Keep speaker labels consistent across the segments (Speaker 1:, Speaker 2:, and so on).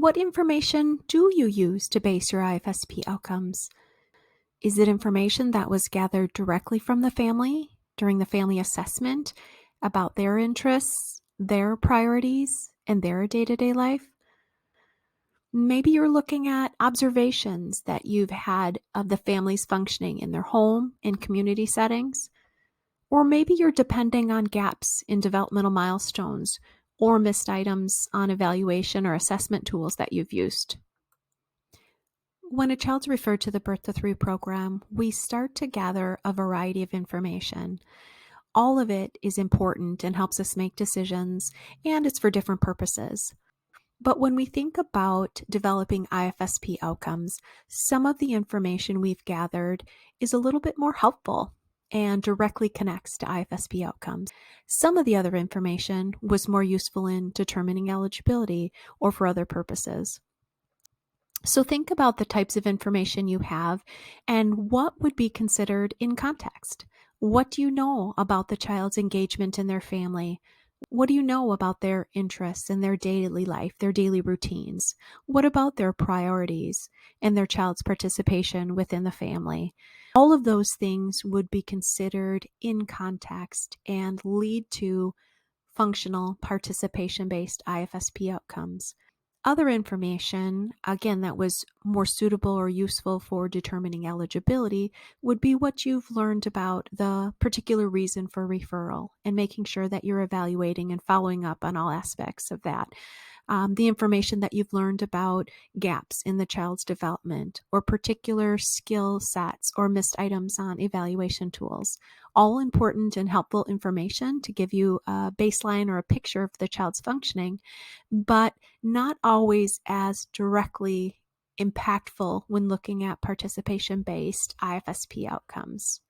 Speaker 1: What information do you use to base your IFSP outcomes? Is it information that was gathered directly from the family during the family assessment about their interests, their priorities, and their day-to-day life? Maybe you're looking at observations that you've had of the family's functioning in their home and community settings. Or maybe you're depending on gaps in developmental milestones or missed items on evaluation or assessment tools that you've used. When a child's referred to the Birth to 3 program, we start to gather a variety of information. All of it is important and helps us make decisions, and it's for different purposes. But when we think about developing IFSP outcomes, some of the information we've gathered is a little bit more helpful and directly connects to IFSP outcomes. Some of the other information was more useful in determining eligibility or for other purposes. So think about the types of information you have and what would be considered in context. What do you know about the child's engagement in their family? What do you know about their interests and their daily life, their daily routines? What about their priorities and their child's participation within the family? All of those things would be considered in context and lead to functional participation-based IFSP outcomes. Other information, again, that was more suitable or useful for determining eligibility would be what you've learned about the particular reason for referral and making sure that you're evaluating and following up on all aspects of that. The information that you've learned about gaps in the child's development or particular skill sets or missed items on evaluation tools. All important and helpful information to give you a baseline or a picture of the child's functioning, but not always as directly impactful when looking at participation-based IFSP outcomes.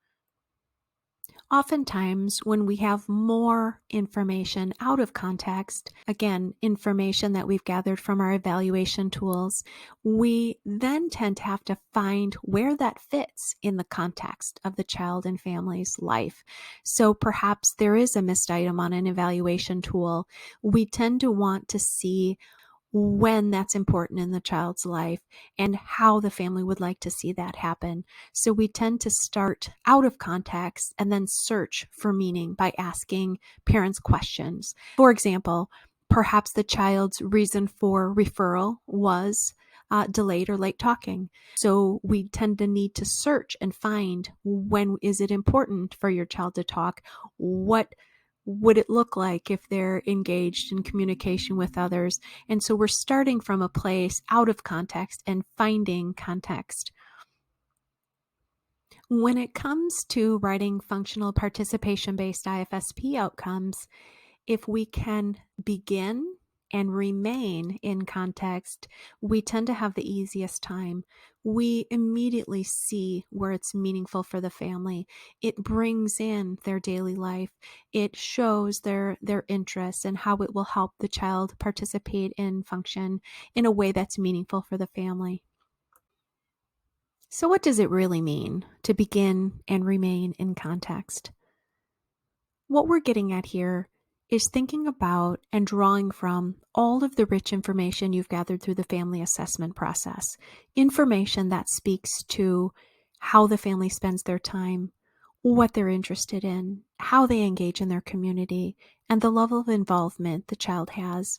Speaker 1: Oftentimes, when we have more information out of context, again, information that we've gathered from our evaluation tools, we then tend to have to find where that fits in the context of the child and family's life. So perhaps there is a missed item on an evaluation tool. We tend to want to see when that's important in the child's life and how the family would like to see that happen. So we tend to start out of context and then search for meaning by asking parents questions. For example, perhaps the child's reason for referral was delayed or late talking. So we tend to need to search and find, when is it important for your child to talk? What would it look like if they're engaged in communication with others? And so we're starting from a place out of context and finding context. When it comes to writing functional participation-based IFSP outcomes, if we can begin and remain in context, we tend to have the easiest time. We immediately see where it's meaningful for the family. It brings in their daily life. It shows their interests and how it will help the child participate and function in a way that's meaningful for the family. So what does it really mean to begin and remain in context? What we're getting at here is thinking about and drawing from all of the rich information you've gathered through the family assessment process. Information that speaks to how the family spends their time, what they're interested in, how they engage in their community, and the level of involvement the child has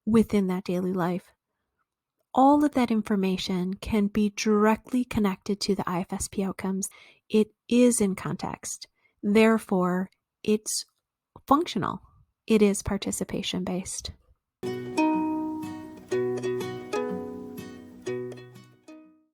Speaker 1: within that daily life. All of that information can be directly connected to the IFSP outcomes. It is in context. Therefore, it's functional. It is participation-based.